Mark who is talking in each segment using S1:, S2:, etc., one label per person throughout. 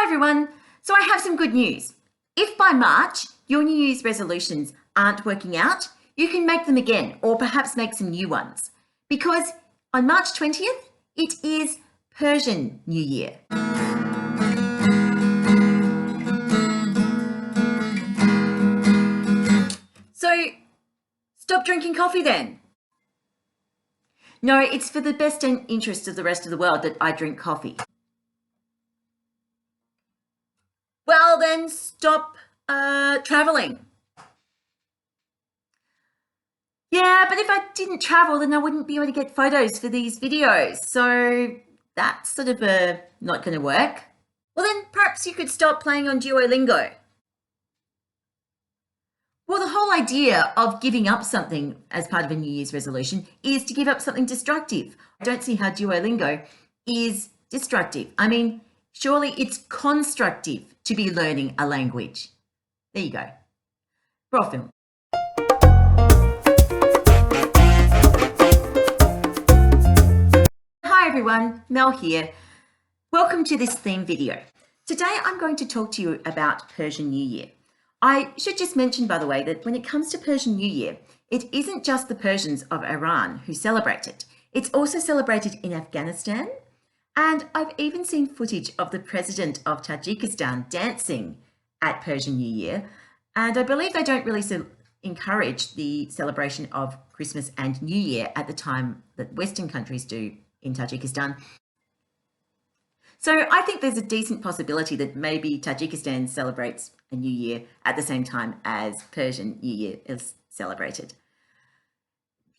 S1: everyone. So I have some good news. If by March your New Year's resolutions aren't working out, you can make them again or perhaps make some new ones. Because on March 20th, it is Persian New Year. So stop drinking coffee then. No, it's for the best interest of the rest of the world that I drink coffee. Well, then stop traveling. Yeah, but if I didn't travel, then I wouldn't be able to get photos for these videos. So that's sort of not going to work. Well, then perhaps you could stop playing on Duolingo. Well, the whole idea of giving up something as part of a New Year's resolution is to give up something destructive. I don't see how Duolingo is destructive. I mean, surely it's constructive to be learning a language. There you go. Raw film. Hi everyone, Mel here. Welcome to this theme video. Today I'm going to talk to you about Persian New Year. I should just mention, by the way, that when it comes to Persian New Year, it isn't just the Persians of Iran who celebrate it. It's also celebrated in Afghanistan, and I've even seen footage of the president of Tajikistan dancing at Persian New Year, and I believe they don't really encourage the celebration of Christmas and New Year at the time that Western countries do in Tajikistan. So I think there's a decent possibility that maybe Tajikistan celebrates a New Year at the same time as Persian New Year is celebrated.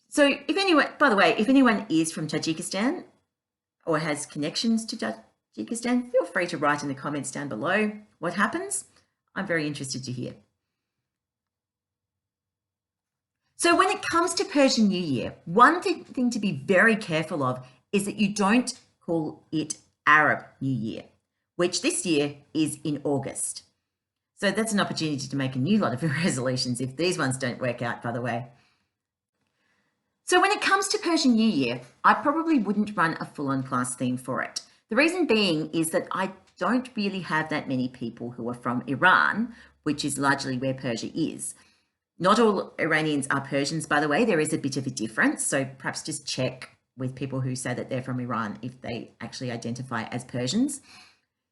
S1: So if anyone, by the way, if anyone is from Tajikistan or has connections to Tajikistan, feel free to write in the comments down below what happens. I'm very interested to hear. So when it comes to Persian New Year, one thing to be very careful of is that you don't call it Arab New Year, which this year is in August. So that's an opportunity to make a new lot of resolutions if these ones don't work out, by the way. So when it comes to Persian New Year, I probably wouldn't run a full-on class theme for it. The reason being is that I don't really have that many people who are from Iran, which is largely where Persia is. Not all Iranians are Persians, by the way. There is a bit of a difference. So perhaps just check with people who say that they're from Iran if they actually identify as Persians.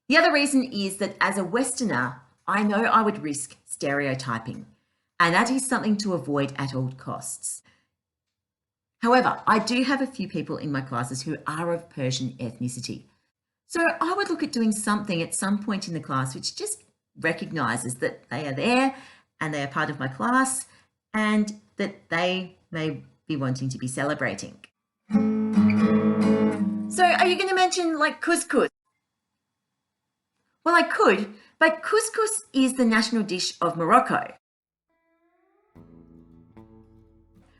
S1: The other reason is that as a Westerner, I know I would risk stereotyping, and that is something to avoid at all costs. However, I do have a few people in my classes who are of Persian ethnicity. So I would look at doing something at some point in the class which just recognises that they are there and they are part of my class and that they may be wanting to be celebrating. So are you going to mention like couscous? Well, I could, but couscous is the national dish of Morocco,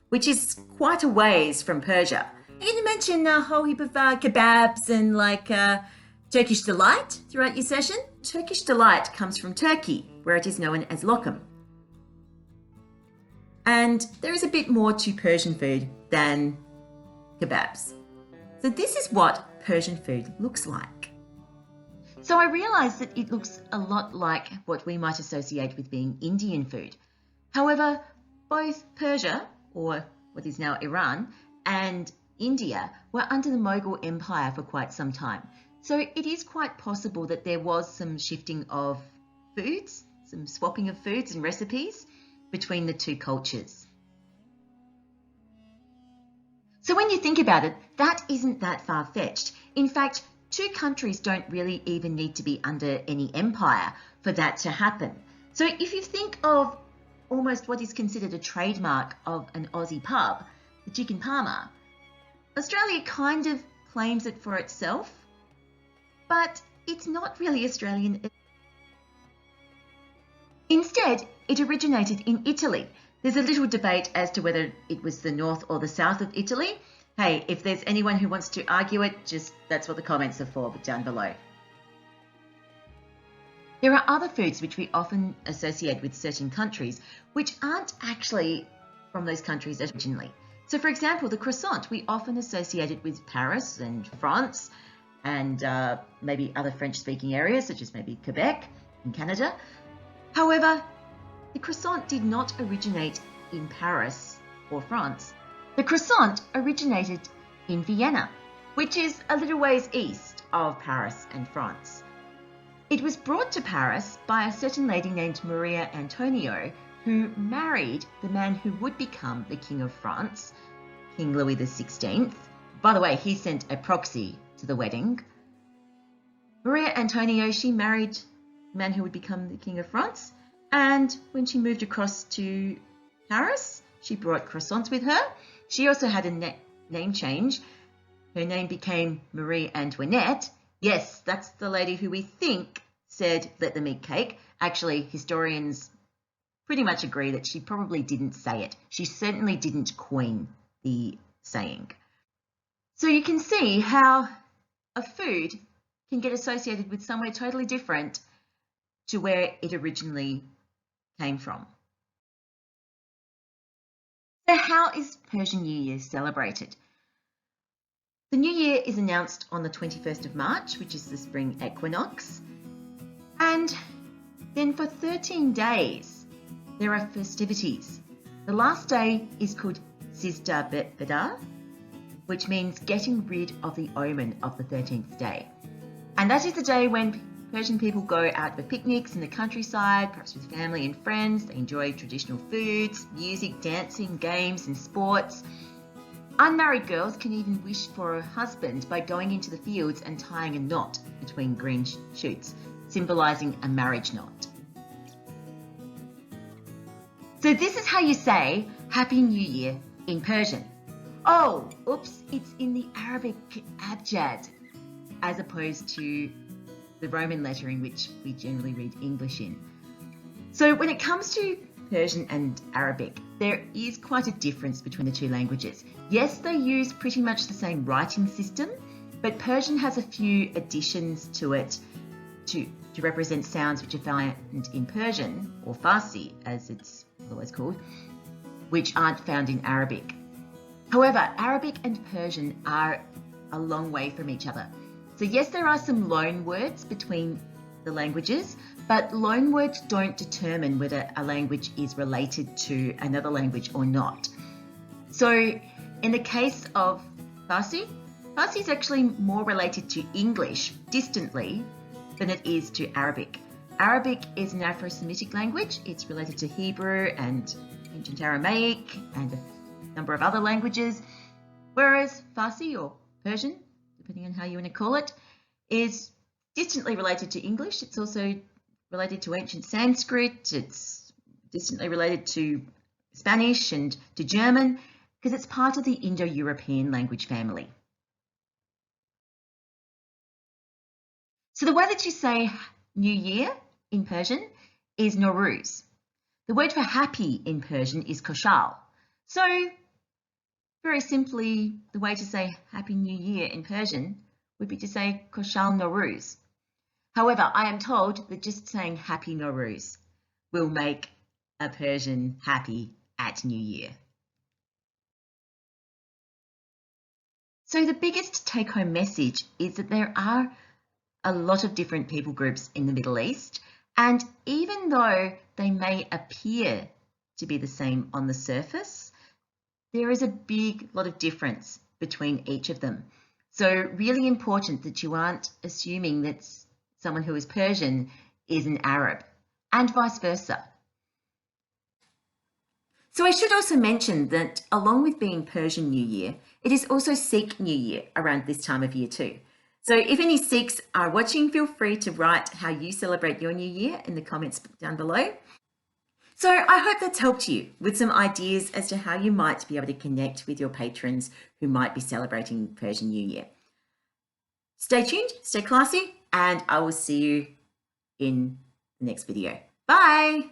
S1: which is quite a ways from Persia. Are you going to mention a whole heap of kebabs and like Turkish delight throughout your session? Turkish delight comes from Turkey, where it is known as lokum. And there is a bit more to Persian food than kebabs. So this is what Persian food looks like. So I realised that it looks a lot like what we might associate with being Indian food. However, both Persia, or what is now Iran, and India were under the Mughal Empire for quite some time. So it is quite possible that there was some shifting of foods, some swapping of foods and recipes between the two cultures. So when you think about it, that isn't that far-fetched. In fact, two countries don't really even need to be under any empire for that to happen. So if you think of almost what is considered a trademark of an Aussie pub, the chicken parma, Australia kind of claims it for itself, but it's not really Australian. Instead, it originated in Italy. There's a little debate as to whether it was the north or the south of Italy. Hey, if there's anyone who wants to argue it, that's what the comments are for, but down below. There are other foods which we often associate with certain countries, which aren't actually from those countries originally. So for example, the croissant, we often associate it with Paris and France and maybe other French-speaking areas, such as maybe Quebec in Canada. However, the croissant did not originate in Paris or France. The croissant originated in Vienna, which is a little ways east of Paris and France. It was brought to Paris by a certain lady named Maria Antonio, who married the man who would become the King of France, King Louis XVI. By the way, he sent a proxy to the wedding. Maria Antonio, she married the man who would become the King of France, and when she moved across to Paris, she brought croissants with her. She also had a name change. Her name became Marie Antoinette. Yes, that's the lady who we think said, "Let them eat cake." Actually, historians pretty much agree that she probably didn't say it. She certainly didn't coin the saying. So you can see how a food can get associated with somewhere totally different to where it originally came from. So how is Persian New Year celebrated? The New Year is announced on the 21st of March, which is the spring equinox. And then for 13 days, there are festivities. The last day is called Sizda Beda, which means getting rid of the omen of the 13th day. And that is the day when Persian people go out for picnics in the countryside, perhaps with family and friends. They enjoy traditional foods, music, dancing, games and sports. Unmarried girls can even wish for a husband by going into the fields and tying a knot between green shoots, symbolising a marriage knot. So this is how you say Happy New Year in Persian. Oh, oops, it's in the Arabic abjad as opposed to the Roman letter in which we generally read English in. So when it comes to Persian and Arabic, there is quite a difference between the two languages. Yes, they use pretty much the same writing system, but Persian has a few additions to it to represent sounds which are found in Persian, or Farsi as it's otherwise called, which aren't found in Arabic. However, Arabic and Persian are a long way from each other. So yes, there are some loan words between the languages, but loan words don't determine whether a language is related to another language or not. So in the case of Farsi, Farsi is actually more related to English distantly than it is to Arabic. Arabic is an Afro-Semitic language. It's related to Hebrew and ancient Aramaic and a number of other languages, whereas Farsi or Persian, depending on how you want to call it, is distantly related to English. It's also related to ancient Sanskrit. It's distantly related to Spanish and to German because it's part of the Indo-European language family. So the way that you say New Year in Persian is Nowruz. The word for happy in Persian is koshal. So very simply, the way to say Happy New Year in Persian would be to say Koshal Nowruz. However, I am told that just saying Happy Nowruz will make a Persian happy at New Year. So the biggest take-home message is that there are a lot of different people groups in the Middle East, and even though they may appear to be the same on the surface, there is a big lot of difference between each of them. So really important that you aren't assuming that someone who is Persian is an Arab, and vice versa. So I should also mention that along with being Persian New Year, it is also Sikh New Year around this time of year too. So if any Sikhs are watching, feel free to write how you celebrate your New Year in the comments down below. So I hope that's helped you with some ideas as to how you might be able to connect with your patrons who might be celebrating Persian New Year. Stay tuned, stay classy, and I will see you in the next video. Bye!